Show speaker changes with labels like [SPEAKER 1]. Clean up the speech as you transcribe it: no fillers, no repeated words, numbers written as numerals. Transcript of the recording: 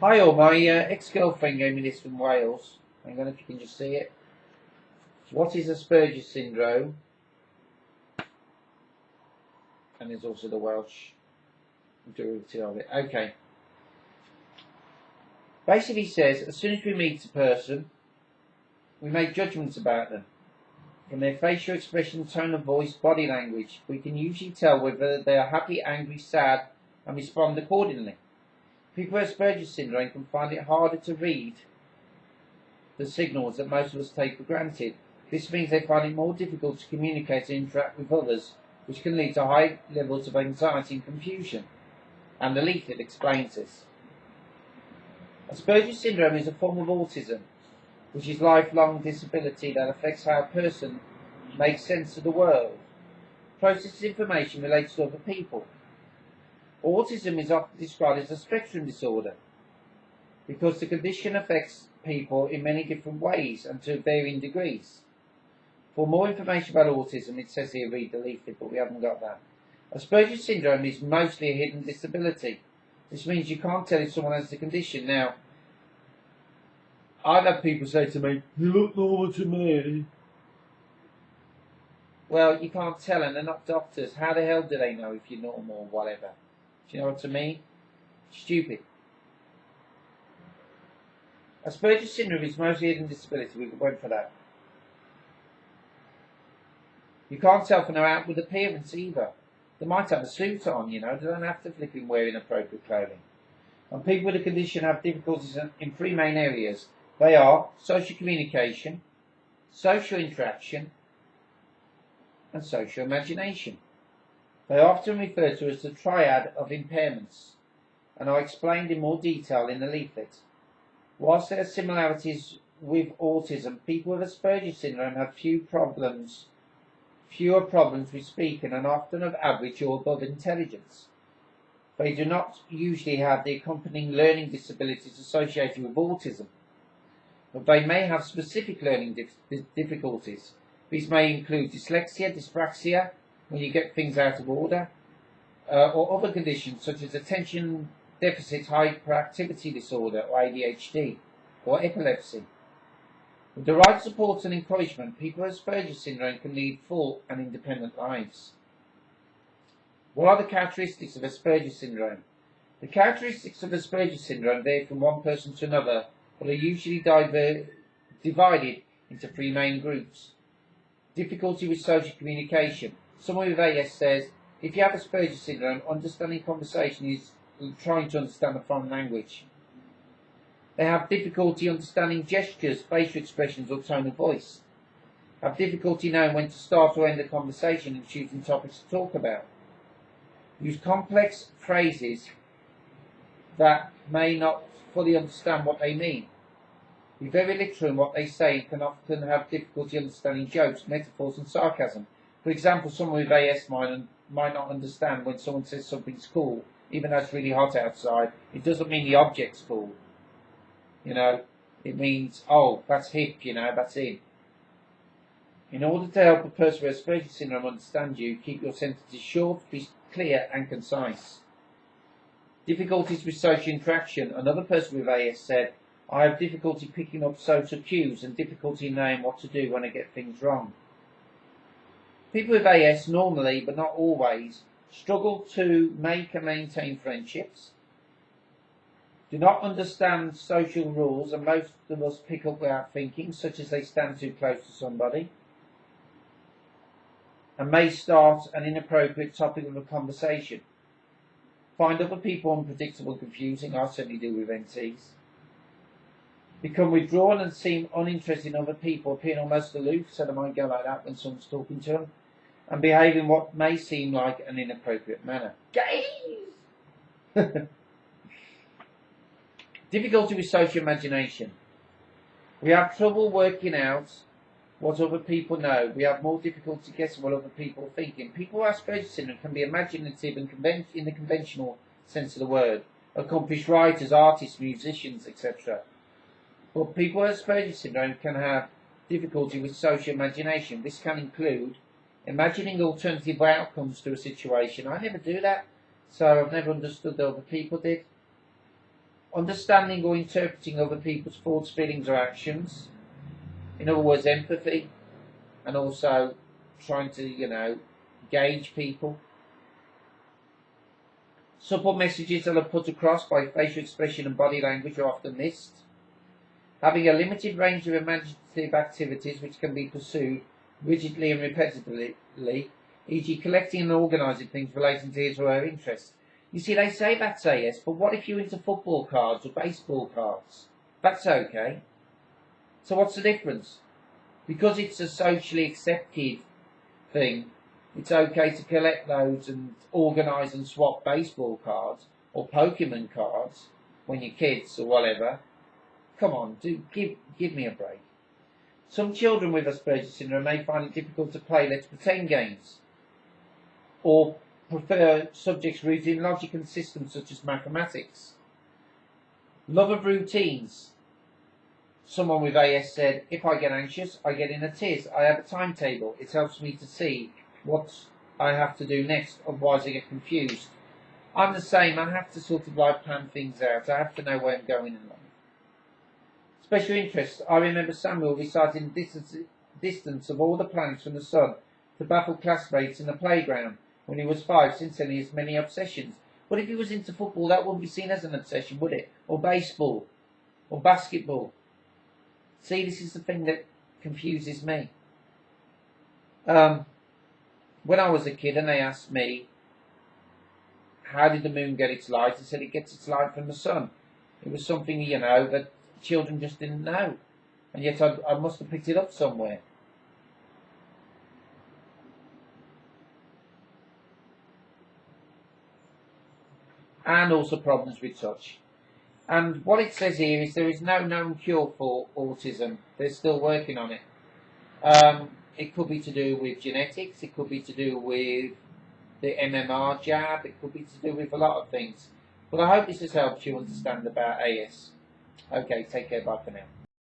[SPEAKER 1] Hi all, my ex-girlfriend gave me this from Wales. Hang on if you can just see it. What is Aspergers Syndrome? And there's also the Welsh derivative of it. Okay. Basically says, as soon as we meet a person, we make judgments about them. From their facial expression, tone of voice, body language, we can usually tell whether they are happy, angry, sad, and respond accordingly. People with Aspergers Syndrome can find it harder to read the signals that most of us take for granted. This means they find it more difficult to communicate and interact with others, which can lead to high levels of anxiety and confusion. And the leaflet explains this. Asperger's syndrome is a form of autism, which is lifelong disability that affects how a person makes sense of the world, processes information related to other people. Autism is often described as a spectrum disorder because the condition affects people in many different ways and to varying degrees. For more information about autism, it says here read the leaflet, but we haven't got that. Asperger's syndrome is mostly a hidden disability. This means you can't tell if someone has the condition. Now, I've had people say to me, "You look normal to me." Well, you can't tell, and they're not doctors. How the hell do they know if you're normal or whatever? Do you know what I mean? Stupid. Asperger's syndrome is mostly hidden disability. We went for that. You can't tell from their outward appearance either. They might have a suit on, you know. They don't have to flipping wear inappropriate clothing. And people with the condition have difficulties in three main areas. They are social communication, social interaction, and social imagination. They are often referred to as the triad of impairments, and are explained in more detail in the leaflet. Whilst there are similarities with autism, people with Asperger's syndrome have fewer problems with speaking and often of average or above intelligence. They do not usually have the accompanying learning disabilities associated with autism, but they may have specific learning difficulties. These may include dyslexia, dyspraxia, when you get things out of order, or other conditions such as attention deficit hyperactivity disorder, or ADHD, or epilepsy. With the right support and encouragement, people with Asperger's syndrome can lead full and independent lives. What are the characteristics of Asperger's syndrome? The characteristics of Asperger's syndrome vary from one person to another, but are usually divided into three main groups. Difficulty with social communication. Someone with AS says, if you have Asperger's syndrome, understanding conversation is trying to understand a foreign language. They have difficulty understanding gestures, facial expressions, or tone of voice. Have difficulty knowing when to start or end a conversation and choosing topics to talk about. Use complex phrases that may not fully understand what they mean. Be very literal in what they say and can often have difficulty understanding jokes, metaphors, and sarcasm. For example, someone with AS might not understand when someone says something's cool, even though it's really hot outside. It doesn't mean the object's cool. You know, it means, oh, that's hip, you know, that's in. In order to help a person with Asperger's syndrome understand you, keep your sentences short, be clear and concise. Difficulties with social interaction. Another person with AS said, I have difficulty picking up social cues and difficulty knowing what to do when I get things wrong. People with AS normally, but not always, struggle to make and maintain friendships, do not understand social rules, and most of us pick up without thinking, such as they stand too close to somebody, and may start an inappropriate topic of a conversation. Find other people unpredictable and confusing. I certainly do with NTs. Become withdrawn and seem uninterested in other people, appearing almost aloof, so they might go like that when someone's talking to them, and behave in what may seem like an inappropriate manner. Gays! Difficulty with social imagination. We have trouble working out what other people know. We have more difficulty guessing what other people are thinking. People with Asperger's syndrome can be imaginative and in the conventional sense of the word. Accomplished writers, artists, musicians, etc. But people with Asperger's syndrome can have difficulty with social imagination. This can include imagining alternative outcomes to a situation. I never do that, so I've never understood that other people did. understanding or interpreting other people's thoughts, feelings or actions. In other words, empathy, and also trying to, gauge people. Subtle messages that are put across by facial expression and body language are often missed. Having a limited range of imaginative activities which can be pursued rigidly and repetitively, e.g. collecting and organising things relating to his or her interests. You see, they say that's AS, but what if you're into football cards or baseball cards? That's okay. So what's the difference? Because it's a socially accepted thing, it's okay to collect those and organise and swap baseball cards or Pokemon cards when you're kids or whatever. Come on, give me a break. Some children with Aspergers Syndrome may find it difficult to play let's pretend games, or prefer subjects rooted in logic and systems such as mathematics. Love of routines. Someone with AS said, if I get anxious, I get in a tiz. I have a timetable. It helps me to see what I have to do next, otherwise I get confused. I'm the same. I have to sort of plan things out. I have to know where I'm going in life. Special interests. I remember Samuel reciting distance of all the planets from the sun to baffle classmates in the playground when he was 5. Since then he has many obsessions. But if he was into football, that wouldn't be seen as an obsession, would it? Or baseball, or basketball. See, this is the thing that confuses me. When I was a kid and they asked me, how did the moon get its light? I said it gets its light from the sun. It was something, that children just didn't know. And yet I must have picked it up somewhere. And also problems with touch. And what it says here is there is no known cure for autism. They're still working on it. It could be to do with genetics. It could be to do with the MMR jab. It could be to do with a lot of things. But I hope this has helped you understand about AS. Okay, take care. Bye for now.